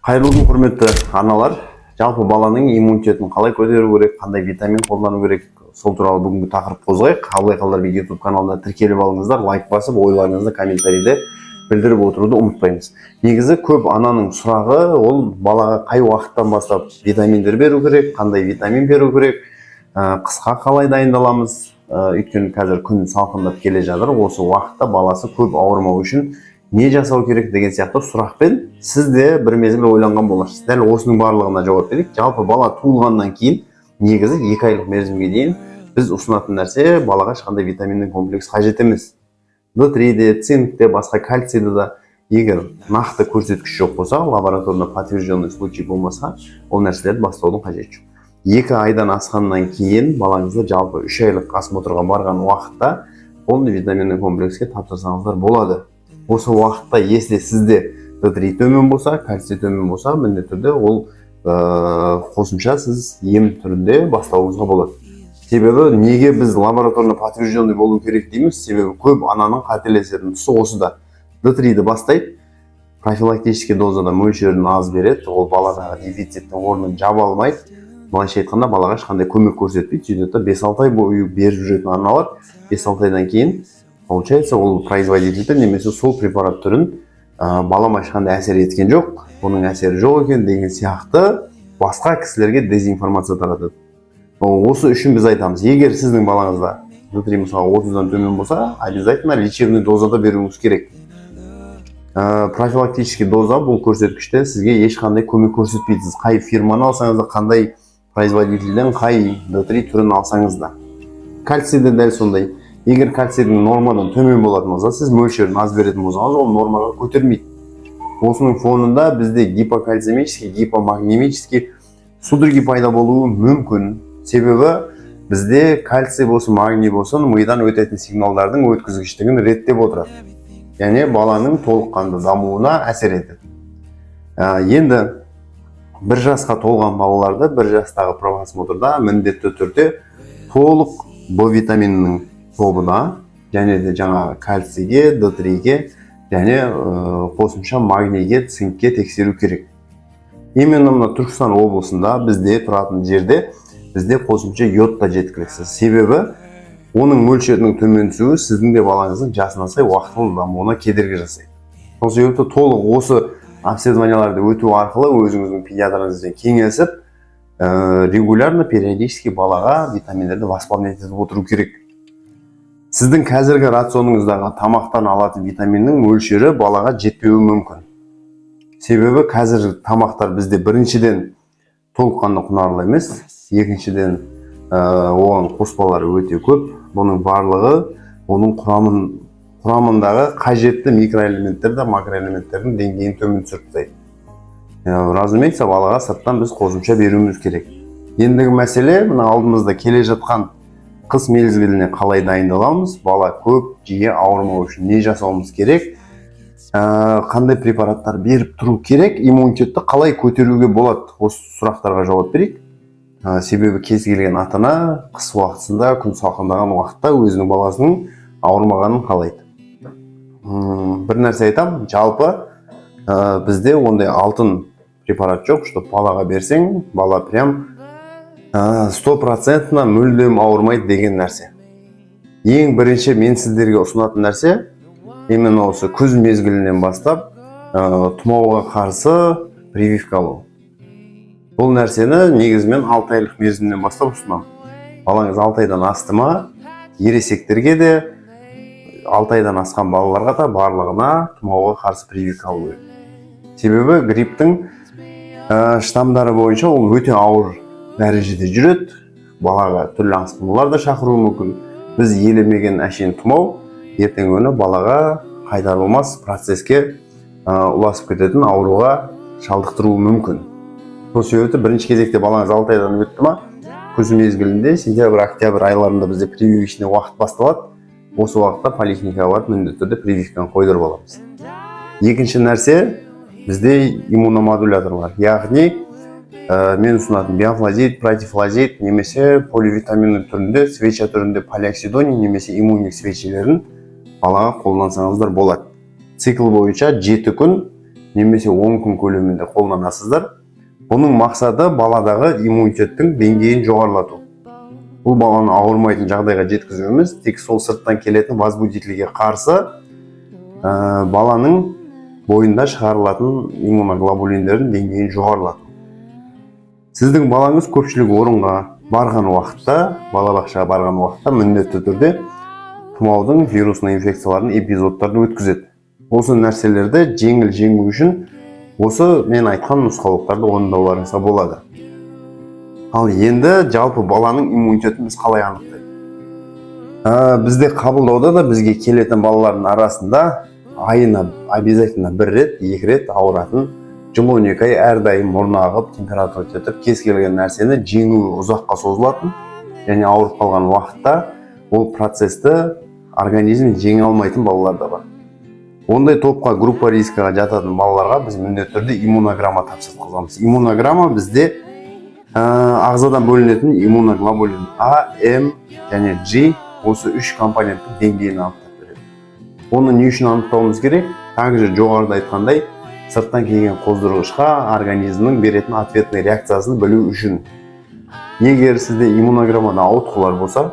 Қайырлы күн, құрметті аналар. Жалпы баланың иммунитетін қалай көтеру керек, қандай витамин қолдану керек, сол туралы бүгінгі тақырып қозғайық. Абылай Қалдарбек YouTube каналына тіркеліп алыңыздар, лайк басып, ойларыңызды комментарийде білдіріп отыруды ұмытпаймыз. Негізі көп ананың сұрағы, ол балаға қай уақыттан бастап витаминдер беру керек, қандай витамин беру керек, қысқа қалай дайындаламыз. Өйткені қазір күн салқындап келе жатыр, осы уақытта баласы көп ауырмау үшін не жасау керек деген сияқты сұрақпен сіз де бір мезгіл ойланған боларсыз. Дәл осының барлығына жауап берейік. Жалпы бала туылғаннан кейін негізі 2 айлық мерзімге дейін біз ұсынатын нәрсе балаға ешқандай витаминнің комплекс қажет емес. D3-де, цинкте, басқа кальцийде да егер нақты көрсеткіш жоқ болса, лабораторно подтвержденный случай болмаса, ол нәрселерді бастаудың қажеті жоқ. 2 айдан асқаннан кейін балаңызды жалпы 3 айлық осмотрға барған уақытта полный витаминный комплекске тапсырсаңыздар болады. Осы уақытта, если сізде D3 төмен болса, кальций төмен болса, міндетті түрде ол қосымша сіз ем түрінде бастауыңызға болады. Себебі неге біз лабораторно подтвержденный болу керек дейміз? Себебі көп ананың қателесетін тұсы осыда. D3-ді бастайды, профилактический дозада мөлшерін аз береді, ол баладағы дефициттің орнын жаба алмайды. Былайша айтқанда балаға ешқандай көмек көрсетпейді. Сөйтеді 5-6 ай бойы беріп жүретін аналар 5-6 айдан кейін получается, ол производитель немесе сол препарат түрін балама ешқандай әсер еткен жоқ, оның әсері жоқ екен деген сияқты басқа кісілерге дезинформация таратады. Осы үшін біз айтамыз, егер сіздің балаңызда D3 мысалы 30-дан төмен болса, обязательно лечебный дозада беруіңіз керек. Профилактический доза бұл көрсеткіште сізге ешқандай көмек көрсетпейді. Сіз қай фирманы алсаңыз да, қандай производительден қай D3 түрін алсаңыз да. Кальцийде дәл сондай. Егер кальцийдің нормадан төмен болатын болса, сіз мөлшерін аз беретін болсаңыз, ол нормаға көтермейді. Осының фонында бізде гипокальцемический, гипомагнемический судороги пайда болуы мүмкін. Себебі бізде кальций болсын, магний болсын, мидан өтетін сигналдардың өткізгіштігін реттеп отырады. Яғни баланың толыққанды дамуына әсер етеді. Енді 1 жасқа толған балаларды 1 жастағы профосмотрда міндетті түрде толық Б витаминінің тобына, және де жаңағы кальцийге, D3-ге, және қосымша магнийге, цинкке тексеру керек. Именно мына Түркістан облысында бізде тұратын жерде бізде қосымша йод та жеткіліксіз. Себебі оның мөлшерінің төмен түсуі сіздің де балаңыздың жасына сай уақытылы дамуына кедергі жасайды. Сол себепті толық осы обследованияларды өту арқылы өзіңіздің педиатрыңызбен кеңесіп, регулярно, периодически балаға витаминдерді восполнять етіп отыру керек. Сіздің қазіргі рационыңыздағы тамақтан алатын витаминнің мөлшері балаға жетпеуі мүмкін. Себебі қазір тамақтар бізде біріншіден толыққанды құнарлы емес, екіншіден оған қоспалары өте көп. Бұның барлығы оның құрамындағы қажетті микроэлементтерді, макроэлементтердің деңгейін төмен түсіріп. Разумеется, балаға сырттан біз қосымша беруіміз керек. Ендігі мәселе, мына алдымызда келе жатқан қыс мезгіліне қалай дайындаламыз, бала көп жиі ауырмау үшін не жасауымыз керек, қандай препараттар беріп тұру керек, иммунитетті қалай көтеруге болады, осы сұрақтарға жауап берейік. Себебі кез келген ата-ана қыс уақытында, күн салқындаған уақытта өзінің баласының ауырмағанын қалайды. Бір нәрсе айтам, жалпы бізде ондай алтын препарат жоқ, что балаға берсең, бала прям 100% мүлдем ауырмайды деген нәрсе. Ең бірінші мен сіздерге ұсынатын нәрсе, именно осы күз мезгілінен бастап тұмауға қарсы прививка алу. Бұл нәрсені негізімен 6 айлық мерзімнен бастап ұсынамын. Балаңыз 6 айдан асты ма, ересектерге де 6 айдан асқан балаларға да барлығына тұмауға қарсы прививка алу керек. Себебі грипптің штамдары бойынша ол өте ауыр дәрежеде жүреді, балаға түрлі асқынулар да шақыруы мүмкін. Біз елемеген әшейін тұмау ертең күні балаға қайтарылмас процеске ұласып кететін ауруға шалдықтыруы мүмкін. Сол себепті бірінші кезекте балаңыз 6 айдан өтті ма, күз мезгілінде сентябрь-октябрь айларында бізде прививочный уақыт басталады. Осы уақытта поликлиникаға барып міндетті түрде прививканы қойдырып аламыз. Екінші нәрсе, бізде иммуномодуляторлар, яғни мен ұсынатын биофлазид, протифлазид немесе поливитаминный түрінде, свеча түрінде полиоксидоний немесе иммуник свечелерін балаға қолдансаңыздар болады. Цикл бойынша 7 күн немесе 10 күн көлемінде қолданасыздар. Бұның мақсаты баладағы иммунитеттің деңгейін жоғарылату. Бұл баланы ауырмайтын жағдайға жеткізу емес, тек сол сырттан келетін возбудительге қарсы баланың бойында шығарылатын иммуноглобулиндердің деңгейін жоғарылату. Сіздің балаңыз көпшілік орынға барған уақытта, балабақшаға барған уақытта міндетті түрде тұмаудың вирусный инфекциялардың эпизодтарын өткізеді. Осы нәрселерді жеңіл жеңу үшін осы мен айтқан нұсқаулықтарды орындауларыңызға болады. Ал енді жалпы баланың иммунитетін біз қалай анықтаймыз? Бізде қабылдауда да бізге келетін балалардың арасында айына обязательно 1 рет, 2 рет ауыратын, жыл 12 ай әрдайым мұрны ағып, температура көтеріліп, кез келген нәрсені жеңуі ұзаққа созылатын, және ауырып қалған уақытта ол процесті организм жеңе алмайтын балалар да бар. Ондай топқа, группа рискіға жататын балаларға біз міндетті түрде иммунограмма тапсырғызамыз. Иммунограмма бізде ағзадан бөлінетін иммуноглобулин А, М және G осы 3 компоненттің деңгейін анықтап береді. Оны не үшін анықтауымыз керек? Также жоғарыда айтқандай, сырттан келген қоздырғышқа организмнің беретін ответный реакциясын білу үшін. Егер сізде иммунограммада ауытқулар болса,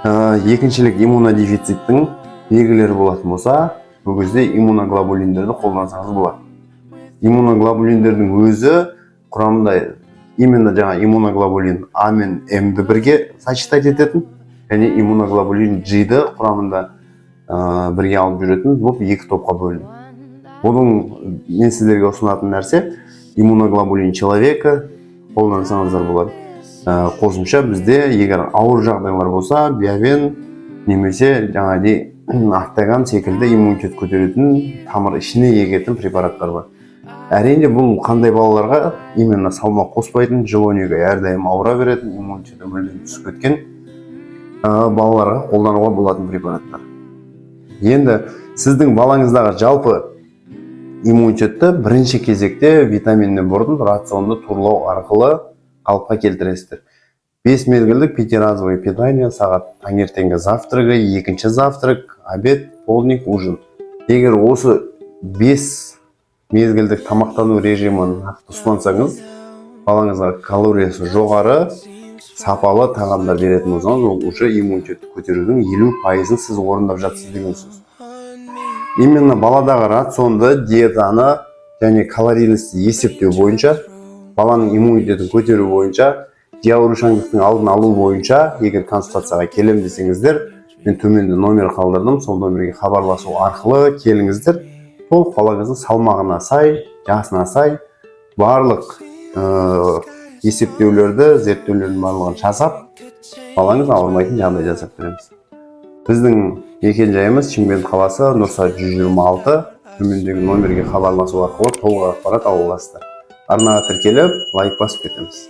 екіншілік иммунодефициттің белгілері болатын болса, бұл кезде иммуноглобулиндерді қолдансаңыз болады. Иммуноглобулиндердің өзі құрамында именно жаңа иммуноглобулин А мен М-ді бірге сочетать ететін, және иммуноглобулин G-ді құрамында бірге алып жүретін болып 2 топқа бөлінеді. Бұның мен сіздерге ұсынатын нәрсе иммуноглобулин человека қолдансаңыздар болады. Қосымша бізде егер ауыр жағдайлар болса, биовен немесе жаңағыдай ақтаган секілді иммунитет көтеретін, тамыр ішіне егетін препараттар бар. Әрине бұл қандай балаларға именно салмақ қоспайтын, жыл 12 ай әрдайым ауыра беретін, иммунитеті мүлдем түсіп кеткен балаларға қолдануға болатын препараттар. Енді сіздің балаңыздағы жалпы иммунитетті бірінші кезекте витаминнен бұрын рационды турлау арқылы қалыпқа келтіресіздер. 5 мезгілдік пятиразовое питание, сағат таңертеңгі завтрагы, екінші завтрак, обед, полдник, ужин. Егер осы 5 мезгілдік тамақтану режимін ұстансаңыз, балаңызға калориясы жоғары, сапалы тағамдар беретін болсаңыз, ол уже иммунитетті көтерудің 50%-ын сіз орындап жатсыз деген сөз. Именно баладағы рационды, диетаны және калорийності есептеу бойынша, баланың иммунитетін көтеру бойынша, аурушаңдықтың алдын алу бойынша, егер консультацияға келем десеңіздер, мен төменде номер қалдырдым, сол номерге хабарласу арқылы келіңіздер. Толық балаңыздың салмағына сай, жасына сай, барлық есептеулерді, зерттеулердің барлығын жасап, балаңыз ауырмайтын жағдай жасап береміз. Біздің мекен-жайымыз Шымкент қаласы, Нұрсат 126, төмендегі номерге хабарласу арқылы толық ақпарат ала аласыздар. Арнаға тіркеліп, лайк басып кетеміз.